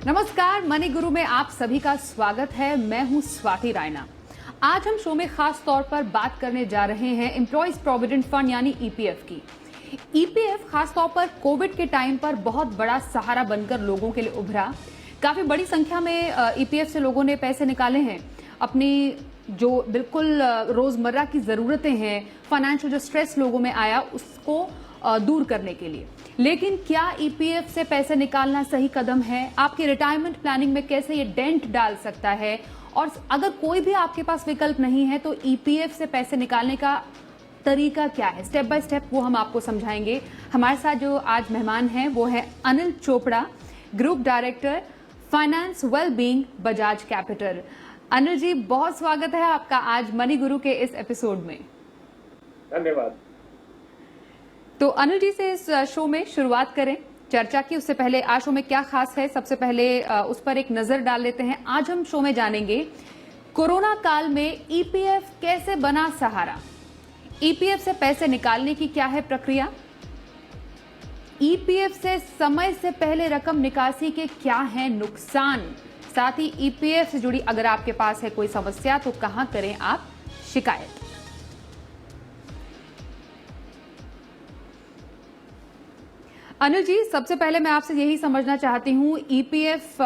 नमस्कार, मनी गुरु में आप सभी का स्वागत है। मैं हूं स्वाति रायना। आज हम शो में खास तौर पर बात करने जा रहे हैं एम्प्लॉयज प्रोविडेंट फंड यानी ईपीएफ की। ईपीएफ खास तौर पर कोविड के टाइम पर बहुत बड़ा सहारा बनकर लोगों के लिए उभरा। काफी बड़ी संख्या में ईपीएफ से लोगों ने पैसे निकाले हैं अपनी जो बिल्कुल रोजमर्रा की जरूरतें हैं, फाइनेंशियल जो स्ट्रेस लोगों में आया उसको दूर करने के लिए। लेकिन क्या ईपीएफ से पैसे निकालना सही कदम है? आपकी रिटायरमेंट प्लानिंग में कैसे ये डेंट डाल सकता है? और अगर कोई भी आपके पास विकल्प नहीं है तो ईपीएफ से पैसे निकालने का तरीका क्या है, स्टेप बाय स्टेप वो हम आपको समझाएंगे। हमारे साथ जो आज मेहमान हैं वो है Anil Chopra, group director finance wellbeing Bajaj Capital. Anil ji, बहुत स्वागत है आपका आज मनी गुरु के इस एपिसोड में। धन्यवाद। तो अनिल जी से इस शो में शुरुआत करें चर्चा की। उससे पहले आज शो में क्या खास है, सबसे पहले उस पर एक नजर डाल लेते हैं। आज हम शो में जानेंगे कोरोना काल में ईपीएफ कैसे बना सहारा, ईपीएफ से पैसे निकालने की क्या है प्रक्रिया, ईपीएफ से समय से पहले रकम निकासी के क्या है नुकसान, साथ ही ईपीएफ से जुड़ी अगर आपके पास है कोई समस्या तो कहां करें आप शिकायत। अनिल जी, सबसे पहले मैं आपसे यही समझना चाहती हूँ, ईपीएफ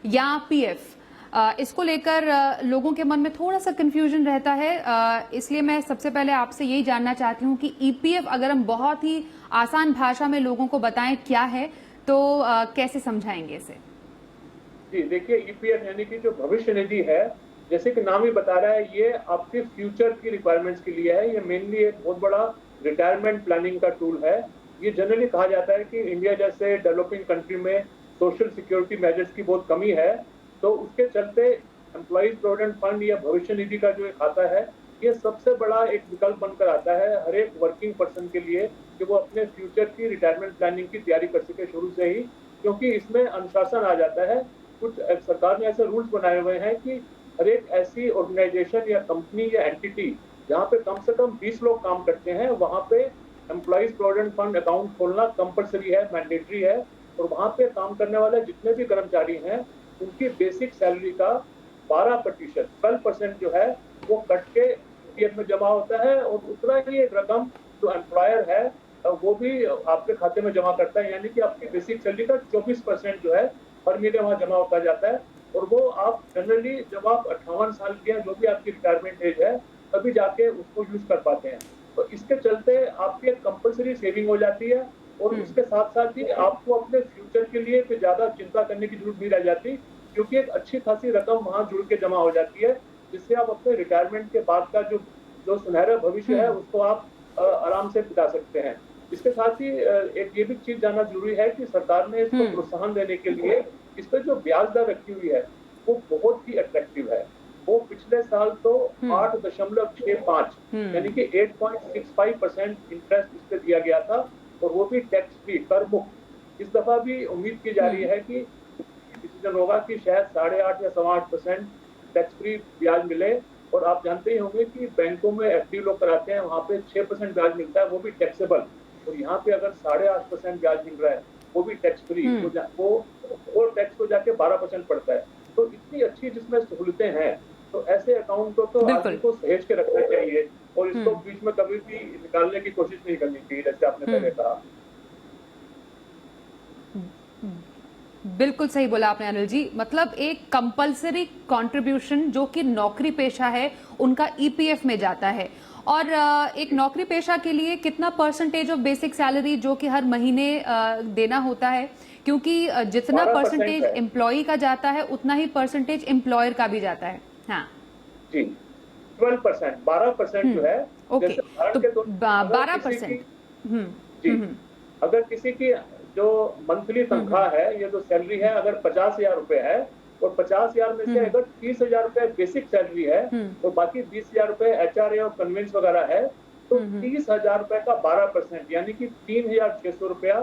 या पीएफ इसको लेकर लोगों के मन में थोड़ा सा कंफ्यूजन रहता है, इसलिए मैं सबसे पहले आपसे यही जानना चाहती हूँ कि ईपीएफ अगर हम बहुत ही आसान भाषा में लोगों को बताएं क्या है तो कैसे समझाएंगे इसे? जी देखिए, ईपीएफ यानी कि जो भविष्य निधि है, जैसे कि नाम ही बता रहा है, ये आपके फ्यूचर की रिक्वायरमेंट्स के लिए है। ये मेनली एक बहुत बड़ा रिटायरमेंट प्लानिंग का टूल है। ये जनरली कहा जाता है कि इंडिया जैसे डेवलपिंग कंट्री में सोशल सिक्योरिटी मेजर्स की बहुत कमी है, तो उसके चलते एम्प्लॉयज प्रोविडेंट फंड या भविष्य निधि का जो एक खाता है, ये सबसे बड़ा एक विकल्प बनकर आता है हर एक वर्किंग पर्सन के लिए कि वो अपने फ्यूचर की रिटायरमेंट प्लानिंग की तैयारी कर सके शुरू से ही, क्योंकि इसमें अनुशासन आ जाता है। कुछ सरकार ने ऐसे रूल्स बनाए हुए हैं कि हर एक ऐसी ऑर्गेनाइजेशन या कंपनी या एंटिटी जहाँ पे कम से कम 20 लोग काम करते हैं, वहाँ पे एम्प्लॉयज प्रोविडेंट फंड अकाउंट खोलना कंपलसरी है, मैंडेटरी है। और वहाँ पे काम करने वाले जितने भी कर्मचारी हैं, उनकी बेसिक सैलरी का 12% जो है वो कट के पीएफ में जमा होता है, और उतना ही एक रकम जो एम्प्लॉयर है वो भी आपके खाते में जमा करता है, यानी कि आपकी बेसिक सैलरी का 24% जो है हर महीने वहाँ जमा होता जाता है। और वो आप जनरली जब आप 58 साल के हैं, जो भी आपकी रिटायरमेंट एज है, तभी जाके उसको यूज कर पाते हैं। तो इसके चलते आपकी एक कंपलसरी सेविंग हो जाती है, और उसके साथ साथ ही आपको अपने फ्यूचर के लिए फिर ज्यादा चिंता करने की जरूरत नहीं रह जाती, क्योंकि एक अच्छी खासी रकम वहां जुड़ के जमा हो जाती है, जिससे आप अपने रिटायरमेंट के बाद का जो सुनहरा भविष्य है उसको आप आराम से बिता सकते हैं। इसके साथ ही एक ये भी चीज जानना जरूरी है कि सरकार ने इसको प्रोत्साहन देने के लिए इस पर जो ब्याज दर रखी हुई है वो बहुत ही अट्रैक्टिव है। वो पिछले साल तो 8.65 यानी कि 8.65% इंटरेस्ट इस पे दिया गया था, और वो भी टैक्स फ्री, कर मुक्त। इस दफा भी उम्मीद की जा रही है कि डिसीजन होगा कि शायद 8.5 या 8.25% टैक्स फ्री ब्याज मिले। और आप जानते ही होंगे कि बैंकों में एफडी लोग कराते हैं, वहाँ पे 6% ब्याज मिलता है, वो भी टैक्सेबल। और यहाँ पे अगर 8.5% ब्याज मिल रहा है, वो भी टैक्स फ्री, वो टैक्स को जाके 12% पड़ता है। तो इतनी अच्छी जिसमें सहूलतें हैं, तो ऐसे अकाउंट को तो आदमी को सहेज के रखना चाहिए, और इसको बीच में कभी भी निकालने की कोशिश नहीं करनी चाहिए, जैसे आपने पहले कहा। बिल्कुल सही बोला आपने अनिल जी। मतलब एक कंपलसरी कंट्रीब्यूशन जो कि नौकरी पेशा है उनका ईपीएफ में जाता है, और एक नौकरी पेशा के लिए कितना परसेंटेज ऑफ बेसिक सैलरी जो कि हर महीने देना होता है, क्योंकि जितना परसेंटेज एम्प्लॉय का जाता है उतना ही परसेंटेज एम्प्लॉयर का भी जाता है। हाँ जी, 12% जो है, ओके, तो 12%। जी, अगर किसी की जो मंथली तनख्वाह है, ये जो सैलरी है, अगर 50,000 रुपए है, और 50,000 में से अगर 30,000 रुपए बेसिक सैलरी है, तो बाकी 20,000 रुपए एचआरए और कन्वेंस वगैरह है, तो 30,000 रुपए का 12% यानी कि 3,600 रुपया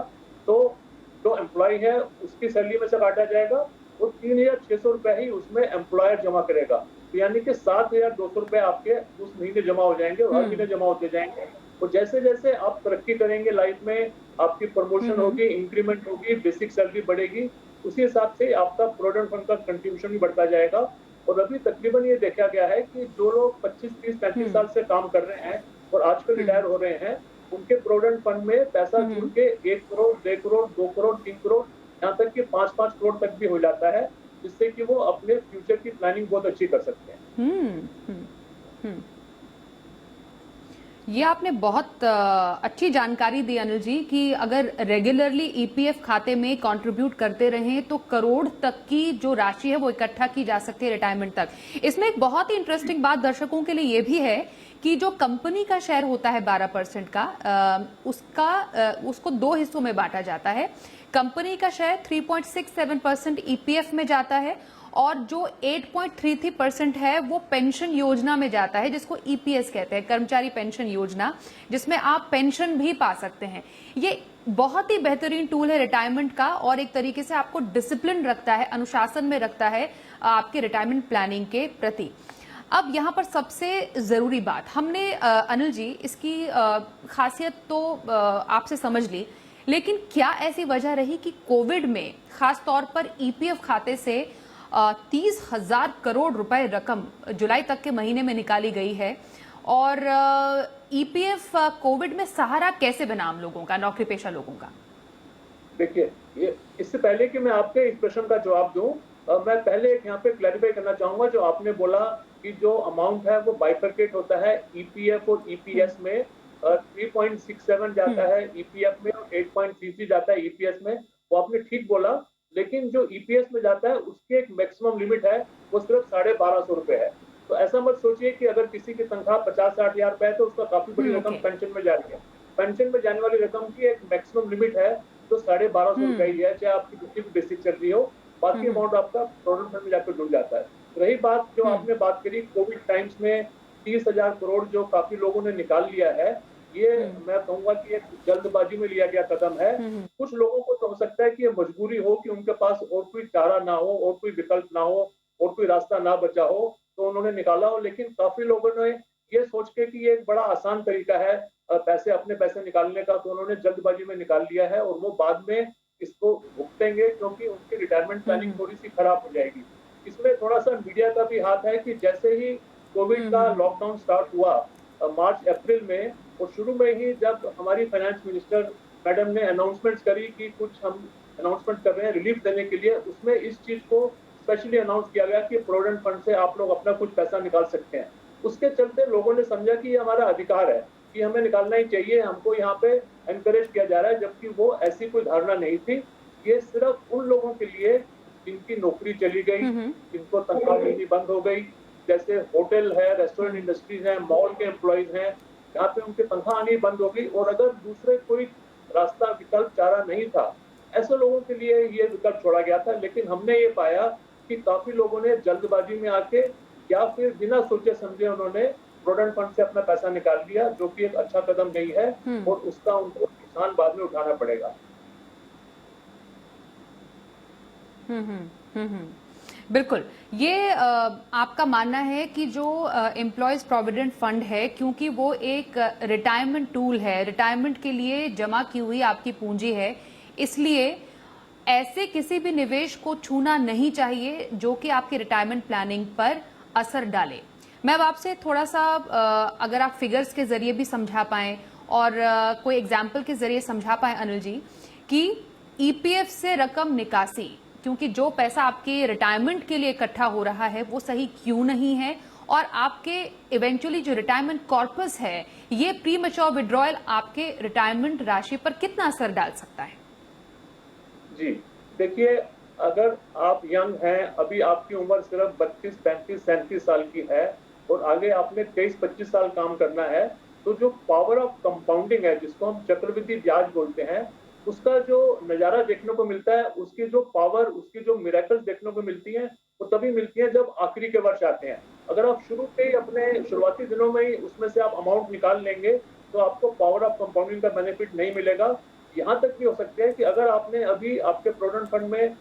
तो जो एम्प्लॉय है उसकी सैलरी में से काटा जाएगा, और 3,600 रुपए ही उसमें एम्प्लॉयर जमा करेगा। तो यानी कि 7,200 रुपए आपके उस महीने जमा हो जाएंगे, और हर महीने जमा होते जाएंगे। और जैसे जैसे आप तरक्की करेंगे लाइफ में, आपकी प्रमोशन होगी, इंक्रीमेंट होगी, बेसिक सैलरी बढ़ेगी, उसी हिसाब से आपका प्रोविडेंट फंड का कंट्रीब्यूशन भी बढ़ता जाएगा। और अभी तकरीबन ये देखा गया है कि जो लोग 25, 30, 35 साल से काम कर रहे हैं और आजकल रिटायर हो रहे हैं, उनके प्रोविडेंट फंड में पैसा जुड़ के 1 करोड़, 1.5 करोड़, 2 करोड़, 3 करोड़, यहाँ तक कि 5-5 करोड़ तक भी हो जाता है, जिससे कि वो अपने फ्यूचर की प्लानिंग बहुत अच्छी कर सकते हैं। ये आपने बहुत अच्छी जानकारी दी अनिल जी कि अगर रेगुलरली ईपीएफ खाते में कंट्रीब्यूट करते रहें तो करोड़ तक की जो राशि है वो इकट्ठा की जा सकती है रिटायरमेंट तक। इसमें एक बहुत ही इंटरेस्टिंग बात दर्शकों के लिए ये भी है कि जो कंपनी का शेयर होता है 12% का, उसको दो हिस्सों में बांटा जाता है। कंपनी का शेयर 3.67% ईपीएफ में जाता है और जो 8.33% है वो पेंशन योजना में जाता है, जिसको ईपीएस कहते हैं, कर्मचारी पेंशन योजना, जिसमें आप पेंशन भी पा सकते हैं। ये बहुत ही बेहतरीन टूल है रिटायरमेंट का और एक तरीके से आपको डिसिप्लिन रखता है, अनुशासन में रखता है आपके रिटायरमेंट प्लानिंग के प्रति। अब यहाँ पर सबसे जरूरी बात, हमने अनिल जी इसकी खासियत तो आपसे समझ ली, लेकिन क्या ऐसी वजह रही कि कोविड में खास तौर पर ईपीएफ खाते से 30,000 करोड़ रुपए रकम जुलाई तक के महीने में निकाली गई है और ईपीएफ कोविड में सहारा कैसे बना आम लोगों का, नौकरी पेशा लोगों का? देखिए, ये इससे पहले कि मैं आपके इस प्रश्न का जवाब दूं, मैं पहले एक यहाँ पे क्लैरिफाई करना चाहूंगा। जो आपने बोला कि जो अमाउंट है वो बाइफरकेट होता है ईपीएफ और ईपीएस में, 3.67 जाता है ईपीएफ में और 8.33 जाता है ईपीएस में, वो आपने ठीक बोला। लेकिन जो ईपीएस में जाता है उसकी एक मैक्सिमम लिमिट है, वो सिर्फ 1250 रुपए है। तो ऐसा मत सोचिए कि अगर किसी की तनख्वाह 50-60 हजार रुपए है तो उसका काफी बड़ी रकम पेंशन में जा रही है। पेंशन में जाने वाली रकम की एक मैक्सिमम लिमिट है, तो 1250 रुपए ही है, चाहे आपकी कितनी भी बेसिक चल रही हो। बाकी अमाउंट आपका प्रोविडेंट फंड में जाकर जुड़ जाता है। रही बात जो आपने बात करी कोविड टाइम्स में 30,000 करोड़ जो काफी लोगों ने निकाल लिया है, ये मैं कहूंगा कि एक जल्दबाजी में लिया गया कदम है। कुछ लोगों को तो हो सकता है कि ये मजबूरी हो कि उनके पास और कोई चारा ना हो और कोई विकल्प ना हो और कोई रास्ता ना बचा हो, तो उन्होंने निकाला हो। लेकिन काफी लोगों ने ये सोच के कि ये एक बड़ा आसान तरीका है अपने पैसे निकालने का, तो उन्होंने जल्दबाजी में निकाल लिया है और वो बाद में इसको भुगतेंगे, क्योंकि उनकी रिटायरमेंट प्लानिंग थोड़ी सी खराब हो जाएगी। इसमें थोड़ा सा मीडिया का भी हाथ है कि जैसे ही कोविड का लॉकडाउन स्टार्ट हुआ मार्च अप्रैल में, और शुरू में ही जब हमारी फाइनेंस मिनिस्टर मैडम ने अनाउंसमेंट्स करी कि कुछ हम अनाउंसमेंट कर रहे हैं रिलीफ देने के लिए, उसमें इस चीज को स्पेशली अनाउंस किया गया कि प्रोविडेंट फंड से आप लोग अपना कुछ पैसा निकाल सकते हैं। उसके चलते लोगों ने समझा कि ये हमारा अधिकार है कि हमें निकालना ही चाहिए, हमको यहाँ पे एनकरेज किया जा रहा है, जबकि वो ऐसी कोई धारणा नहीं थी। ये सिर्फ उन लोगों के लिए जिनकी नौकरी चली गई, जिनको तनख्वाह मिलनी बंद हो गई, जैसे होटल है, रेस्टोरेंट इंडस्ट्रीज है, मॉल के एम्प्लॉयज हैं, यहाँ पे उनकी तनख्वाह आनी बंद हो गई और अगर दूसरे कोई रास्ता विकल्प चारा नहीं था, ऐसे लोगों के लिए ये विकल्प छोड़ा गया था। लेकिन हमने ये पाया कि काफी लोगों ने जल्दबाजी में आके या फिर बिना सोचे समझे उन्होंने प्रोविडेंट फंड से अपना पैसा निकाल लिया, जो कि एक अच्छा कदम नहीं है और उसका उनको नुकसान बाद में उठाना पड़ेगा। बिल्कुल, ये आपका मानना है कि जो एम्प्लॉयज प्रोविडेंट फंड है, क्योंकि वो एक रिटायरमेंट टूल है, रिटायरमेंट के लिए जमा की हुई आपकी पूंजी है, इसलिए ऐसे किसी भी निवेश को छूना नहीं चाहिए जो कि आपकी रिटायरमेंट प्लानिंग पर असर डाले। मैं अब आपसे थोड़ा सा अगर आप फिगर्स के जरिए भी समझा पाएं और कोई एग्जाम्पल के जरिए समझा पाएं अनिल जी कि ईपीएफ से रकम निकासी, क्योंकि जो पैसा आपके रिटायरमेंट के लिए इकट्ठा हो रहा है वो सही क्यों नहीं है, और आपके इवेंचुअली जो रिटायरमेंट कॉर्पस है, ये प्री मैच्योर विड्रॉयल आपके रिटायरमेंट राशि पर कितना असर डाल सकता है? जी देखिए, अगर आप यंग हैं, अभी आपकी उम्र सिर्फ 32, 35, 37 साल की है और आगे आपने 23-25 साल काम करना है, तो जो पावर ऑफ कंपाउंडिंग है, जिसको हम चक्रवृद्धि ब्याज बोलते हैं, उसका जो नजारा देखने को मिलता है, उसकी जो पावर, उसकी जो मिरेकल्स देखने को मिलती हैं, वो तभी मिलती है जब आखिरी के वर्ष आते हैं। अगर आप शुरू से ही अपने शुरुआती दिनों में ही उसमें से आप अमाउंट निकाल लेंगे तो आपको पावर ऑफ कंपाउंडिंग का बेनिफिट नहीं मिलेगा। यहाँ तक भी हो सकते हैं कि अगर आपने अभी आपके प्रोविडेंट फंड में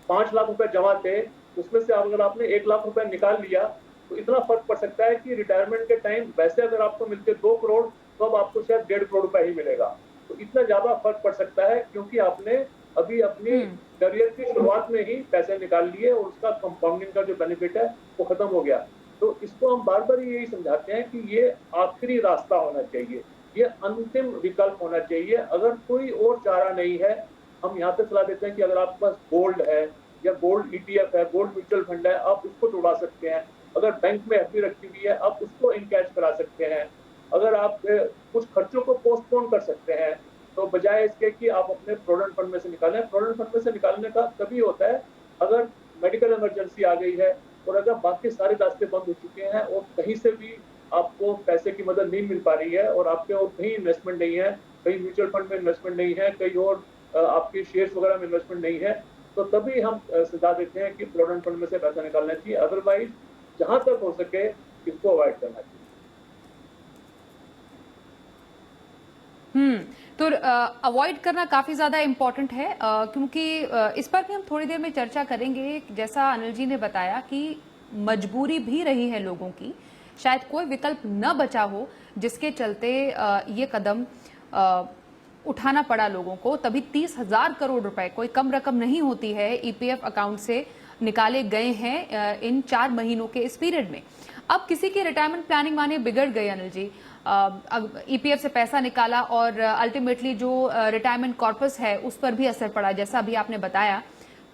5 लाख रुपए जमा थे, उसमें से अगर आपने 1 लाख रुपए निकाल लिया तो इतना फर्क पड़ सकता है कि रिटायरमेंट के टाइम वैसे अगर आपको मिलते 2 करोड़ तो अब आपको शायद 1.5 करोड़ रुपए ही मिलेगा। तो इतना ज्यादा फर्क पड़ सकता है, क्योंकि आपने अभी अपनी करियर की शुरुआत में ही पैसे निकाल लिए और उसका कंपाउंडिंग का जो बेनिफिट है वो खत्म हो गया। तो इसको हम बार बार यही समझाते हैं कि ये आखिरी रास्ता होना चाहिए, ये अंतिम विकल्प होना चाहिए। अगर कोई और चारा नहीं है, हम यहाँ पे सलाह देते हैं कि अगर आपके पास गोल्ड है या गोल्ड ईटीएफ है, गोल्ड म्यूचुअल फंड है, आप उसको तोड़ा सकते हैं। अगर बैंक में एफडी रखी हुई है, आप उसको इनकैश करा सकते हैं। अगर आप कुछ खर्चों को पोस्टपोन कर सकते हैं, तो बजाय इसके कि आप अपने प्रोविडेंट फंड में से निकालें, प्रोविडेंट फंड में से निकालने का तभी होता है अगर मेडिकल इमरजेंसी आ गई है और अगर बाकी सारे रास्ते बंद हो चुके हैं और कहीं से भी आपको पैसे की मदद नहीं मिल पा रही है और आपके और कहीं इन्वेस्टमेंट नहीं है, कहीं म्यूचुअल फंड में इन्वेस्टमेंट नहीं है, कहीं और आपके शेयर्स वगैरह में इन्वेस्टमेंट नहीं है, तो तभी हम सलाह देते हैं कि प्रोविडेंट फंड में से पैसा निकालना चाहिए। अदरवाइज जहां तक हो सके इसको अवॉइड करना चाहिए। तो अवॉइड करना काफी ज्यादा इम्पोर्टेंट है, क्योंकि इस पर भी हम थोड़ी देर में चर्चा करेंगे। जैसा अनिल जी ने बताया कि मजबूरी भी रही है लोगों की, शायद कोई विकल्प न बचा हो जिसके चलते ये कदम उठाना पड़ा लोगों को। तभी 30,000 करोड़ रुपए कोई कम रकम नहीं होती है, ईपीएफ अकाउंट से निकाले गए हैं इन 4 महीनों के इस पीरियड में। अब किसी की रिटायरमेंट प्लानिंग माने बिगड़ गई अनिल जी, ईपीएफ से पैसा निकाला और अल्टीमेटली जो रिटायरमेंट कॉर्पस है उस पर भी असर पड़ा, जैसा अभी आपने बताया।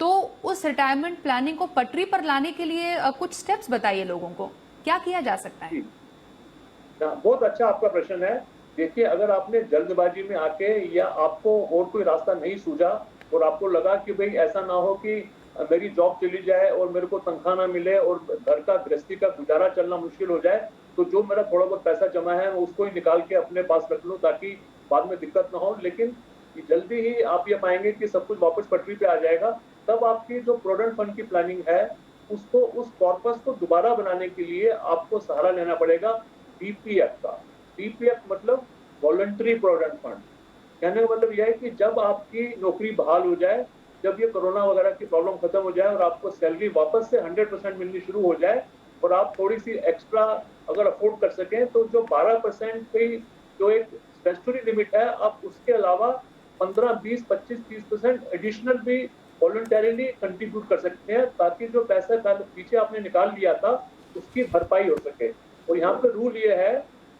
तो उस रिटायरमेंट प्लानिंग को पटरी पर लाने के लिए कुछ स्टेप्स बताइए लोगों को, क्या किया जा सकता है? बहुत अच्छा आपका प्रश्न है। देखिए, अगर आपने जल्दबाजी में आके या आपको और कोई रास्ता नहीं सूझा और आपको लगा कि भाई ऐसा ना हो कि मेरी जॉब चली जाए और मेरे को तनख्वाह ना मिले और घर का गृहस्थी का गुजारा चलना मुश्किल हो जाए, तो जो मेरा थोड़ा बहुत पैसा जमा है मैं उसको ही निकाल के अपने पास रख लूं ताकि बाद में दिक्कत ना हो। लेकिन जल्दी ही आप ये पाएंगे कि सब कुछ वापस पटरी पे आ जाएगा। तब आपकी जो प्रोविडेंट फंड की प्लानिंग है उसको, उस कॉर्पस को दोबारा बनाने के लिए आपको सहारा लेना पड़ेगा बीपीएफ का। बीपीएफ मतलब वॉलंटरी प्रोविडेंट फंड। कहने का मतलब यह है कि जब आपकी नौकरी बहाल हो जाए, जब ये कोरोना वगैरह की प्रॉब्लम खत्म हो जाए और आपको सैलरी वापस से 100% मिलनी शुरू हो जाए और आप थोड़ी सी एक्स्ट्रा अगर अफोर्ड कर सकें, तो जो 12% की जो एक स्टैट्यूटरी लिमिट है, आप उसके अलावा 15, 20, 25, 30% एडिशनल भी वॉलंटरीली कंट्रीब्यूट कर सकते हैं ताकि जो पैसा पीछे आपने निकाल लिया था उसकी भरपाई हो सके। और यहाँ पे रूल ये है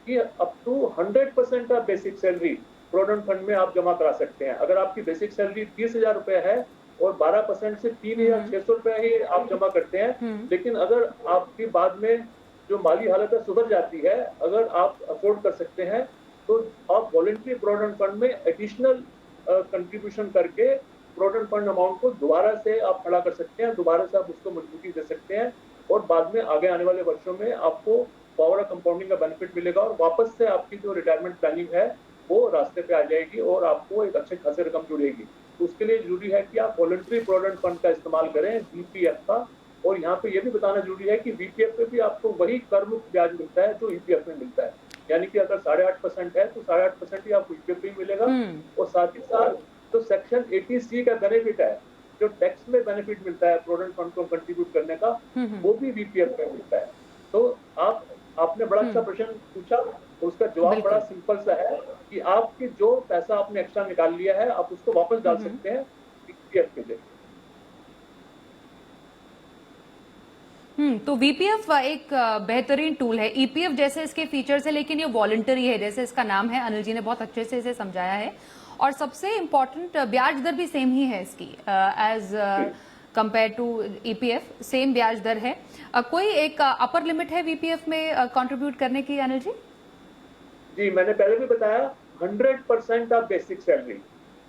कि up to 100% of basic salary provident fund में आप जमा करा सकते हैं। अगर आपकी बेसिक सैलरी 30,000 रुपए है और 12% से 3,600 रुपए ही आप जमा करते हैं, लेकिन अगर आपकी बाद में जो माली हालत है सुधर जाती है, अगर आप अफोर्ड कर सकते हैं, तो आप वॉलंटरी प्रोविडेंट फंड में एडिशनल कंट्रीब्यूशन करके प्रोविडेंट फंड अमाउंट को दोबारा से आप खड़ा कर सकते हैं, दोबारा से आप उसको मजबूती दे सकते हैं और बाद में आगे आने वाले वर्षों में आपको पावर ऑफ कंपाउंडिंग का बेनिफिट मिलेगा और वापस से आपकी जो रिटायरमेंट प्लानिंग है वो रास्ते पे आ जाएगी और आपको एक अच्छे खासे रकम जुड़ेगी। तो उसके लिए जरूरी है कि आप वॉलंटरी प्रोविडेंट फंड का इस्तेमाल करें, बीपीएफ का। और यहाँ पे ये भी बताना जरूरी है कि बीपीएफ पे भी आपको वही कर मुक्त ब्याज मिलता है जो ईपीएफ में मिलता है। यानी कि अगर 8.5% है तो 8.5% ही आपको ईपीएफ में मिलेगा। और साथ ही साथ जो सेक्शन 80C का बेनिफिट है, जो टैक्स में बेनिफिट मिलता है प्रोविडेंट फंड को कंट्रीब्यूट करने का, वो भी बीपीएफ में मिलता है। तो आपने बड़ा अच्छा प्रश्न पूछा, उसका जवाब बड़ा सिंपल सा है कि आपकी जो पैसा आपने एक्स्ट्रा निकाल लिया है आप उसको वापस डाल सकते हैं बीपीएफ के लिए। तो वीपीएफ एक बेहतरीन टूल है, ईपीएफ जैसे इसके फीचर्स है, लेकिन ये वॉलंटरी है जैसे इसका नाम है। अनिल जी ने बहुत अच्छे से इसे समझाया है और सबसे इम्पोर्टेंट ब्याज दर भी सेम ही है इसकी, as compared to EPF same ब्याज दर है। कोई एक अपर लिमिट है वीपीएफ में कंट्रीब्यूट करने की अनिल जी? जी, मैंने पहले भी बताया 100% ऑफ बेसिक सैलरी,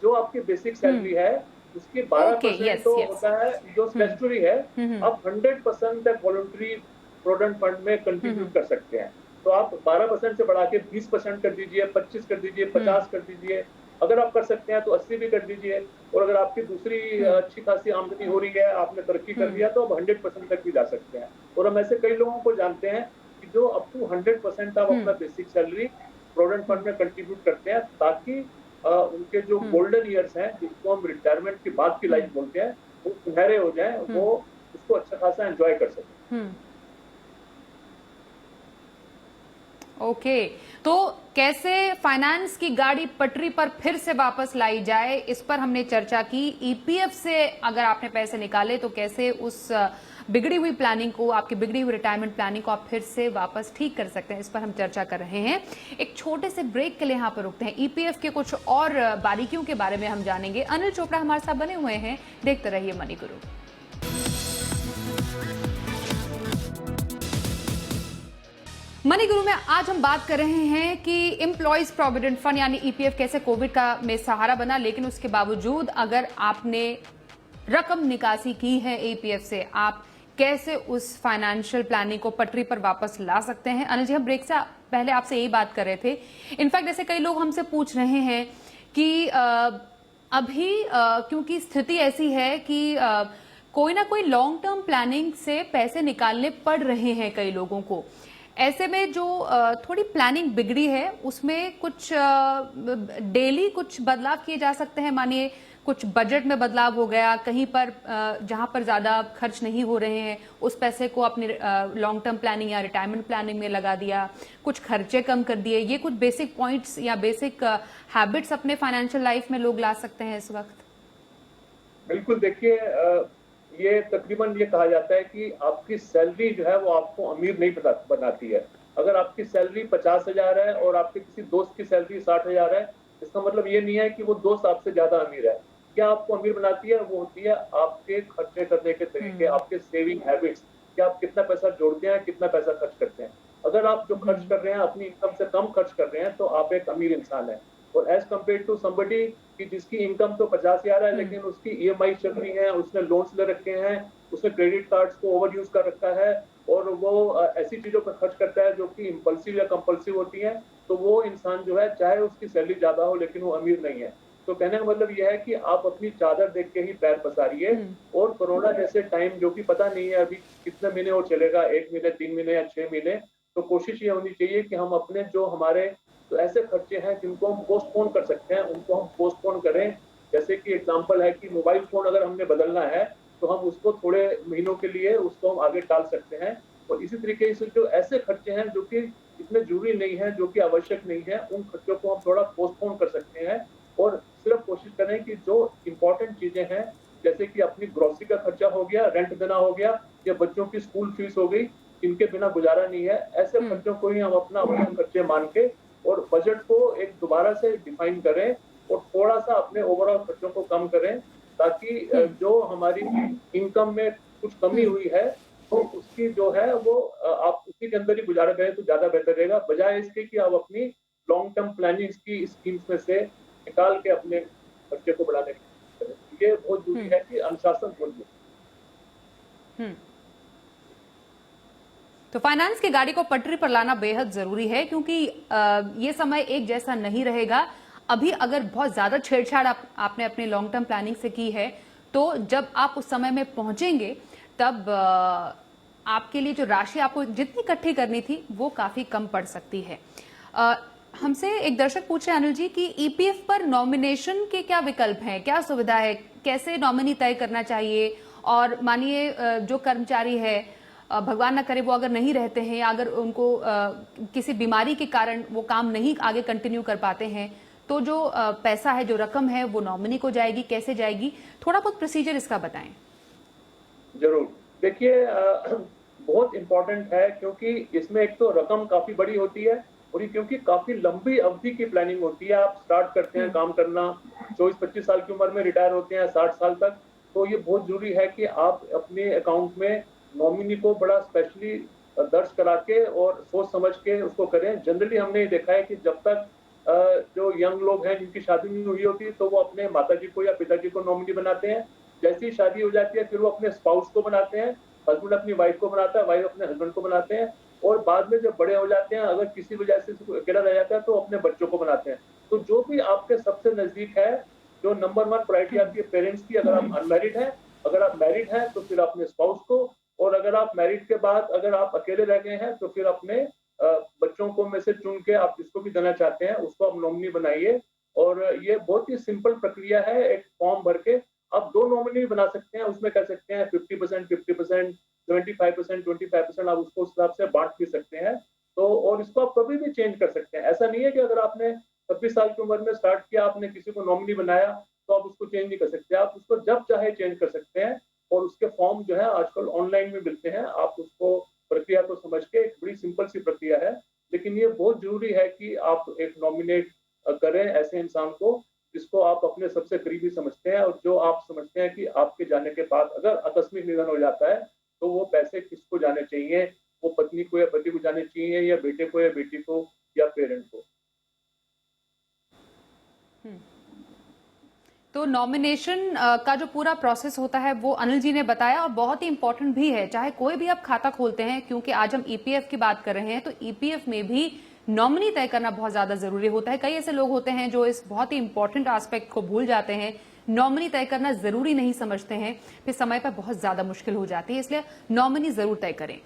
जो आपकी बेसिक सैलरी है उसकी 12% तो होता है जो स्टैट्यूटरी है। आप 100% तक वॉलंटरी प्रोविडेंट फंड में कंट्रीब्यूट कर सकते हैं। तो आप 12% से बढ़ा के 20% कर दीजिए, 25 कर दीजिए, 50 कर दीजिए। अगर आप कर सकते हैं तो 80 भी कर दीजिए। और अगर आपकी दूसरी अच्छी खासी आमदनी हो रही है, आपने तरक्की कर लिया, तो आप 100% तक भी जा सकते हैं। और हम ऐसे कई लोगों को जानते हैं कि जो अप टू 100% ऑफ अपना बेसिक सैलरी प्रोविडेंट फंड में कंट्रीब्यूट करते हैं ताकि उनके जो गोल्डन ईयर्स हैं, जिसको हम रिटायरमेंट के बाद की लाइफ बोलते हैं, वो सुनहरे हो जाएं, वो उसको अच्छा खासा एंजॉय कर सकें। ओके, तो कैसे फाइनेंस की गाड़ी पटरी पर फिर से वापस लाई जाए, इस पर हमने चर्चा की। ईपीएफ से अगर आपने पैसे निकाले तो कैसे उस बिगड़ी हुई प्लानिंग को, आपकी बिगड़ी हुई रिटायरमेंट प्लानिंग को आप फिर से वापस ठीक कर सकते हैं, इस पर हम चर्चा कर रहे हैं। एक छोटे से ब्रेक के लिए यहाँ पर रुकते हैं। ईपीएफ के कुछ और बारीकियों के बारे में हम जानेंगे। अनिल चोपड़ा हमारे साथ बने हुए हैं, देखते रहिए मनी गुरु। मनी गुरु में आज हम बात कर रहे हैं कि एम्प्लॉयज प्रोविडेंट फंड यानी ईपीएफ कैसे कोविड का में सहारा बना, लेकिन उसके बावजूद अगर आपने रकम निकासी की है ईपीएफ से, आप कैसे उस फाइनेंशियल प्लानिंग को पटरी पर वापस ला सकते हैं। अनिल जी, हम ब्रेक से पहले आपसे यही बात कर रहे थे। इनफैक्ट जैसे कई लोग हमसे पूछ रहे हैं कि अभी क्योंकि स्थिति ऐसी है कि कोई ना कोई लॉन्ग टर्म प्लानिंग से पैसे निकालने पड़ रहे हैं कई लोगों को। ऐसे में जो थोड़ी प्लानिंग बिगड़ी है उसमें कुछ डेली कुछ बदलाव किए जा सकते हैं। मानिए कुछ बजट में बदलाव हो गया, कहीं पर जहां पर ज्यादा खर्च नहीं हो रहे हैं उस पैसे को अपने लॉन्ग टर्म प्लानिंग या रिटायरमेंट प्लानिंग में लगा दिया, कुछ खर्चे कम कर दिए। ये कुछ बेसिक पॉइंट्स या बेसिक हैबिट्स अपने फाइनेंशियल लाइफ में लोग ला सकते हैं इस वक्त। बिल्कुल, देखिए ये तकरीबन ये कहा जाता है कि आपकी सैलरी जो है वो आपको अमीर नहीं बनाती है। अगर आपकी सैलरी 50,000 है और आपके किसी दोस्त की सैलरी 60,000 है, इसका मतलब ये नहीं है कि वो दोस्त आपसे ज्यादा अमीर है। क्या आपको अमीर बनाती है? वो होती है आपके खर्चे करने के तरीके, आपके सेविंग हैबिट्स, कि आप कितना पैसा जोड़ते हैं, कितना पैसा खर्च करते हैं। अगर आप जो खर्च कर रहे हैं अपनी इनकम से कम खर्च कर रहे हैं तो आप एक अमीर इंसान है। और एज कम्पेयर टू समबडी कि जिसकी इनकम तो 50,000 है लेकिन उसकी ईएमआई चल रही है, उसने लोन्स ले रखे हैं, उसने क्रेडिट कार्ड्स को ओवर यूज कर रखा है और वो ऐसी चीजों पर खर्च करता है जो कि इम्पल्सिव या कंपल्सिव होती हैं, तो वो इंसान जो है चाहे उसकी सैलरी ज्यादा हो लेकिन वो अमीर नहीं है। तो कहने का मतलब यह है कि आप अपनी चादर देख के ही पैर पसारिए। और कोरोना जैसे टाइम जो कि पता नहीं है अभी कितने महीने और चलेगा, 1 महीने, 3 महीने या 6 महीने, तो कोशिश ये होनी चाहिए कि हम अपने जो हमारे तो ऐसे खर्चे हैं जिनको हम पोस्टपोन कर सकते हैं उनको हम पोस्टपोन करें। जैसे कि एग्जांपल है कि मोबाइल फोन अगर हमने बदलना है तो हम उसको थोड़े महीनों के लिए उसको हम आगे टाल सकते हैं। और इसी तरीके से जो ऐसे खर्चे हैं जो कि इतने जरूरी नहीं है, जो कि आवश्यक नहीं है, उन खर्चों को हम थोड़ा पोस्टपोन कर सकते हैं। और सिर्फ कोशिश करें कि जो इम्पोर्टेंट चीजें हैं जैसे कि अपनी ग्रोसरी का खर्चा हो गया, रेंट देना हो गया या बच्चों की स्कूल फीस हो गई, इनके बिना गुजारा नहीं है। ऐसे खर्चों को ही हम अपने खर्चे मान के और बजट को एक दोबारा से डिफाइन करें और थोड़ा सा अपने ओवरऑल खर्चों को कम करें, ताकि जो हमारी इनकम में कुछ कमी हुई है तो उसकी जो है वो आप उसी के अंदर ही गुजारा करें तो ज्यादा बेहतर रहेगा, बजाय इसके कि आप अपनी लॉन्ग टर्म प्लानिंग की स्कीम्स में से निकाल के अपने खर्चे को बढ़ाने की कोशिश करें। ये बहुत जरूरी है कि अनुशासन बहुत जरूरी। तो फाइनेंस की गाड़ी को पटरी पर लाना बेहद जरूरी है, क्योंकि ये समय एक जैसा नहीं रहेगा। अभी अगर बहुत ज्यादा छेड़छाड़ आपने अपने लॉन्ग टर्म प्लानिंग से की है तो जब आप उस समय में पहुंचेंगे तब आपके लिए जो राशि आपको जितनी इकट्ठी करनी थी वो काफी कम पड़ सकती है। हमसे एक दर्शक पूछ रहे हैं अनिल जी कि ईपीएफ पर नॉमिनेशन के क्या विकल्प हैं, क्या सुविधा है, कैसे नॉमिनी तय करना चाहिए। और मानिए जो कर्मचारी है भगवान न करे वो अगर नहीं रहते हैं या अगर उनको किसी बीमारी के कारण वो काम नहीं आगे कंटिन्यू कर पाते हैं तो जो पैसा है, जो रकम है वो नॉमिनी को जाएगी, कैसे जाएगी, थोड़ा बहुत प्रोसीजर इसका बताएं। जरूर, देखिए बहुत इंपॉर्टेंट है क्योंकि इसमें एक तो रकम काफी बड़ी होती है और ये क्योंकि काफी लंबी अवधि की प्लानिंग होती है। आप स्टार्ट करते हैं काम करना 24-25 साल की उम्र में, रिटायर होते हैं 60 साल तक, तो ये बहुत जरूरी है कि आप अपने अकाउंट में नॉमिनी को बड़ा स्पेशली दर्ज करा के और सोच समझ के उसको करें। जनरली हमने ये देखा है कि जब तक जो यंग लोग हैं जिनकी शादी नहीं हुई होती तो वो अपने माताजी को या पिताजी को नॉमिनी बनाते हैं। जैसे ही शादी हो जाती है फिर वो अपने स्पाउस को बनाते हैं, हस्बैंड अपनी वाइफ को बनाता है, वाइफ अपने हस्बैंड को बनाते हैं। और बाद में जब बड़े हो जाते हैं अगर किसी वजह से अकेला रह जाता है तो अपने बच्चों को बनाते हैं। तो जो भी आपके सबसे नजदीक है, जो नंबर 1 प्रायोरिटी आपके पेरेंट्स की, अगर आप अनमैरिड हैं, अगर आप मैरिड हैं तो फिर अपने स्पाउस को, और अगर आप मैरिड के बाद अगर आप अकेले रह गए हैं तो फिर अपने बच्चों को में से चुन के आप जिसको भी देना चाहते हैं उसको आप नॉमिनी बनाइए। और ये बहुत ही सिंपल प्रक्रिया है, एक फॉर्म भर के आप 2 नॉमिनी बना सकते हैं। उसमें कर सकते हैं 50%, 50%, 25%, 25%, आप उसको उस हिसाब से बांट भी सकते हैं। तो और इसको आप कभी भी चेंज कर सकते हैं। ऐसा नहीं है कि अगर आपने 26 साल की उम्र में स्टार्ट किया, आपने किसी को नॉमिनी बनाया तो आप उसको चेंज नहीं कर सकते। आप उसको जब चाहे चेंज कर सकते हैं और उसके फॉर्म जो है आजकल ऑनलाइन में मिलते हैं। आप उसको प्रक्रिया को समझ के, एक बड़ी सिंपल सी प्रक्रिया है, लेकिन ये बहुत जरूरी है कि आप एक नॉमिनेट करें ऐसे इंसान को जिसको आप अपने सबसे करीबी समझते हैं और जो आप समझते हैं कि आपके जाने के बाद अगर आकस्मिक निधन हो जाता है तो वो पैसे किसको जाने चाहिए, वो पत्नी को या पति को जाने चाहिए या बेटे को या बेटी को या पेरेंट को। तो नॉमिनेशन का जो पूरा प्रोसेस होता है वो अनिल जी ने बताया और बहुत ही इंपॉर्टेंट भी है। चाहे कोई भी आप खाता खोलते हैं, क्योंकि आज हम ईपीएफ की बात कर रहे हैं, तो ईपीएफ में भी नॉमिनी तय करना बहुत ज्यादा जरूरी होता है। कई ऐसे लोग होते हैं जो इस बहुत ही इंपॉर्टेंट एस्पेक्ट को भूल जाते हैं, नॉमिनी तय करना जरूरी नहीं समझते हैं, फिर समय पर बहुत ज्यादा मुश्किल हो जाती है। इसलिए नॉमिनी जरूर तय करें।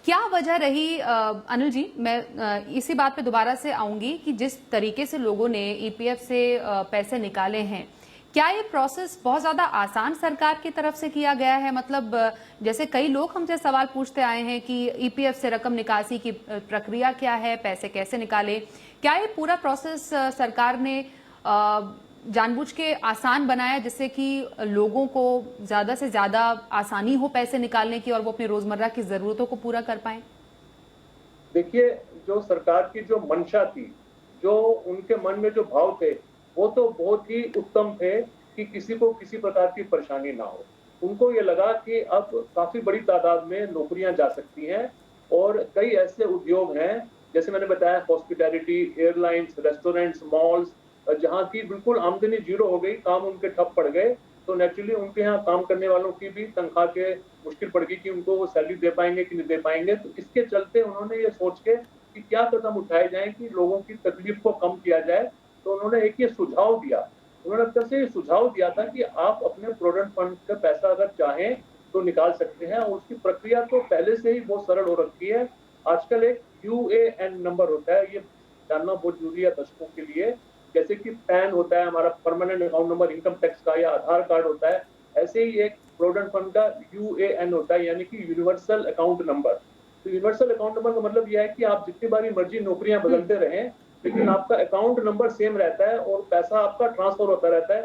क्या वजह रही अनिल जी, मैं इसी बात पे दोबारा से आऊंगी कि जिस तरीके से लोगों ने ईपीएफ से पैसे निकाले हैं, क्या ये प्रोसेस बहुत ज्यादा आसान सरकार की तरफ से किया गया है? मतलब जैसे कई लोग हमसे सवाल पूछते आए हैं कि ईपीएफ से रकम निकासी की प्रक्रिया क्या है, पैसे कैसे निकाले, क्या ये पूरा प्रोसेस सरकार ने जानबूझ के आसान बनाया जिससे कि लोगों को ज्यादा से ज्यादा आसानी हो पैसे निकालने की और वो अपनी रोजमर्रा की जरूरतों को पूरा कर पाए? देखिए, जो सरकार की जो मंशा थी, जो उनके मन में जो भाव थे, वो तो बहुत ही उत्तम थे कि किसी को किसी प्रकार की परेशानी ना हो। उनको ये लगा कि अब काफी बड़ी तादाद में नौकरियां जा सकती हैं और कई ऐसे उद्योग हैं, जैसे मैंने बताया हॉस्पिटैलिटी, एयरलाइंस, रेस्टोरेंट्स, मॉल्स, जहाँ की बिल्कुल आमदनी जीरो हो गई, काम उनके ठप पड़ गए, तो नेचुरली उनके यहाँ काम करने वालों की भी तनख्वाह के मुश्किल पड़ गई कि उनको वो सैलरी दे पाएंगे कि नहीं दे पाएंगे। तो इसके चलते उन्होंने ये सोच के कि क्या कदम उठाए जाएं कि लोगों की तकलीफ को कम किया जाए, तो उन्होंने एक ये सुझाव दिया। उन्होंने अपने से ये सुझाव दिया था कि आप अपने प्रोविडेंट फंड का पैसा अगर चाहें तो निकाल सकते हैं और उसकी प्रक्रिया तो पहले से ही बहुत सरल हो रखी है। आजकल एक यूएएन नंबर होता है, ये जानना बहुत जरूरी है दर्शकों के लिए। जैसे कि पैन होता है हमारा permanent account number income tax का, या आधार कार्ड होता है, ऐसे ही एक प्रोविडेंट फंड का यूएएन होता है, यानी कि यूनिवर्सल अकाउंट नंबर। तो यूनिवर्सल अकाउंट नंबर का मतलब यह है कि आप जितनी बारी मर्जी नौकरियां बदलते रहें, लेकिन आपका अकाउंट नंबर सेम रहता है और पैसा आपका ट्रांसफर होता रहता है।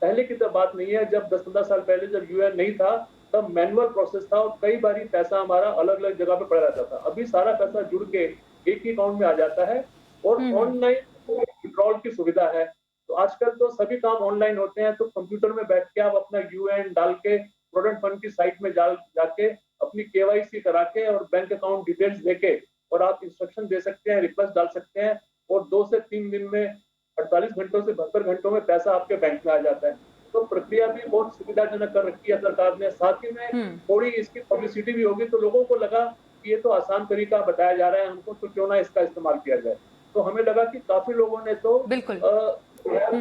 पहले की तो बात नहीं है, जब 10-15 साल पहले जब यूएएन नहीं था तब मैनुअल प्रोसेस था और कई बारी पैसा हमारा अलग अलग जगह पे पड़ा रहता था। अभी सारा पैसा जुड़ के एक ही अकाउंट में आ जाता है और ऑनलाइन विड्रॉल की सुविधा है। तो आजकल तो सभी काम ऑनलाइन होते हैं, तो कंप्यूटर में बैठ के आप अपना यूएएन डाल के प्रोविडेंट फंड की साइट में जाके अपनी केवाईसी करा के और बैंक अकाउंट डिटेल्स देके और आप इंस्ट्रक्शन दे सकते हैं, रिक्वेस्ट डाल सकते हैं और 2 से 3 दिन में 48 घंटों से 72 घंटों में पैसा आपके बैंक में आ जाता है। तो प्रक्रिया भी बहुत सुविधाजनक कर रखी है सरकार ने। साथ ही में थोड़ी इसकी पब्लिसिटी भी होगी, तो लोगों को लगा कि ये तो आसान तरीका बताया जा रहा है हमको, तो क्यों ना इसका इस्तेमाल किया जाए। तो हमें लगा कि काफी लोगों ने तो बिल्कुल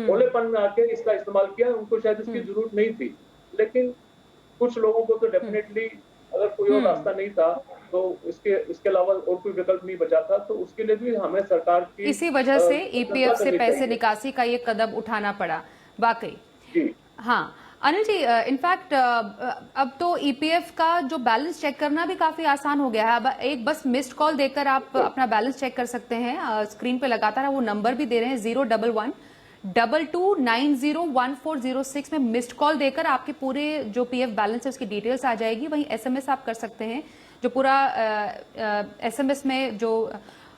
भोलेपन में आके इसका इस्तेमाल किया, उनको शायद इसकी जरूरत नहीं थी, लेकिन कुछ लोगों को तो डेफिनेटली अगर कोई और रास्ता नहीं था तो इसके अलावा और कोई विकल्प नहीं बचा था, तो उसके लिए भी हमें सरकार की इसी वजह से ईपीएफ से पैसे निकासी का ये कदम उठाना पड़ा। वाकई जी हाँ अनिल जी, इनफैक्ट अब तो ईपीएफ का जो बैलेंस चेक करना भी काफी आसान हो गया है। अब एक बस मिस्ड कॉल देकर आप अपना बैलेंस चेक कर सकते हैं। स्क्रीन पे लगातार वो नंबर भी दे रहे हैं 011-2290-1406 में मिस्ड कॉल देकर आपके पूरे जो पीएफ बैलेंस है उसकी डिटेल्स आ जाएगी। वहीं एसएमएस आप कर सकते हैं, जो पूरा एसएमएस में जो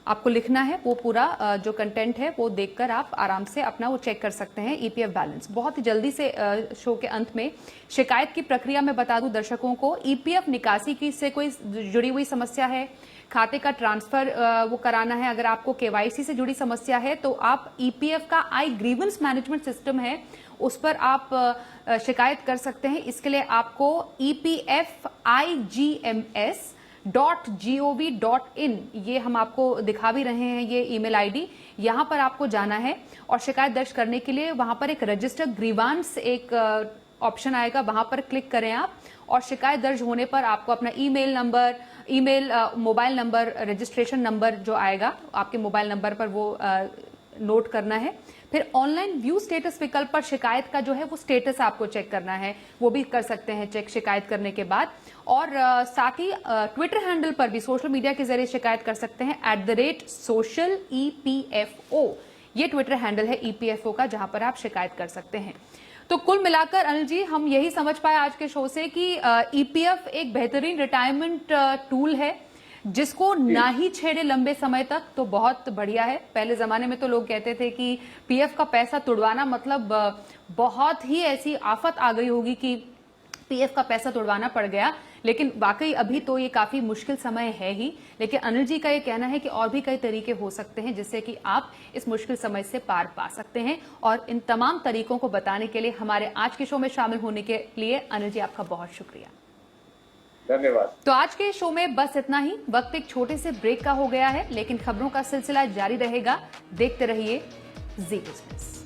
आपको लिखना है वो पूरा जो कंटेंट है वो देखकर आप आराम से अपना वो चेक कर सकते हैं ईपीएफ बैलेंस। बहुत ही जल्दी से शो के अंत में शिकायत की प्रक्रिया में बता दूं दर्शकों को, ईपीएफ निकासी की से कोई जुड़ी हुई समस्या है, खाते का ट्रांसफर वो कराना है, अगर आपको केवाईसी से जुड़ी समस्या है तो आप ईपीएफ का आई ग्रीवेंस मैनेजमेंट सिस्टम है उस पर आप शिकायत कर सकते हैं। इसके लिए आपको EPFIGMS.gov.in ये हम आपको दिखा भी रहे हैं, ये ईमेल आईडी, यहां पर आपको जाना है और शिकायत दर्ज करने के लिए वहां पर एक रजिस्टर ग्रीवांस एक ऑप्शन आएगा, वहां पर क्लिक करें आप और शिकायत दर्ज होने पर आपको अपना email number, mobile number, registration number जो आएगा आपके मोबाइल नंबर पर वो नोट करना है। फिर ऑनलाइन व्यू स्टेटस विकल्प पर शिकायत का जो है वो स्टेटस आपको चेक करना है, वो भी कर सकते हैं चेक शिकायत करने के बाद। और साथ ही ट्विटर हैंडल पर भी सोशल मीडिया के जरिए शिकायत कर सकते हैं @socialEPFO। ये ट्विटर हैंडल है EPFO का, जहां पर आप शिकायत कर सकते हैं। तो कुल मिलाकर अनिल जी, हम यही समझ पाए आज के शो से कि EPF एक बेहतरीन रिटायरमेंट टूल है, जिसको ना ही छेड़े लंबे समय तक तो बहुत बढ़िया है। पहले जमाने में तो लोग कहते थे कि PF का पैसा तुड़वाना मतलब बहुत ही ऐसी आफत आ गई होगी कि PF का पैसा तुड़वाना पड़ गया, लेकिन वाकई अभी तो ये काफी मुश्किल समय है ही। लेकिन अनिल जी का ये कहना है कि और भी कई तरीके हो सकते हैं जिससे कि आप इस मुश्किल समय से पार पा सकते हैं। और इन तमाम तरीकों को बताने के लिए हमारे आज के शो में शामिल होने के लिए अनिल जी आपका बहुत शुक्रिया। धन्यवाद। तो आज के शो में बस इतना ही। वक्त एक छोटे से ब्रेक का हो गया है, लेकिन खबरों का सिलसिला जारी रहेगा। देखते रहिए जी बिजनेस।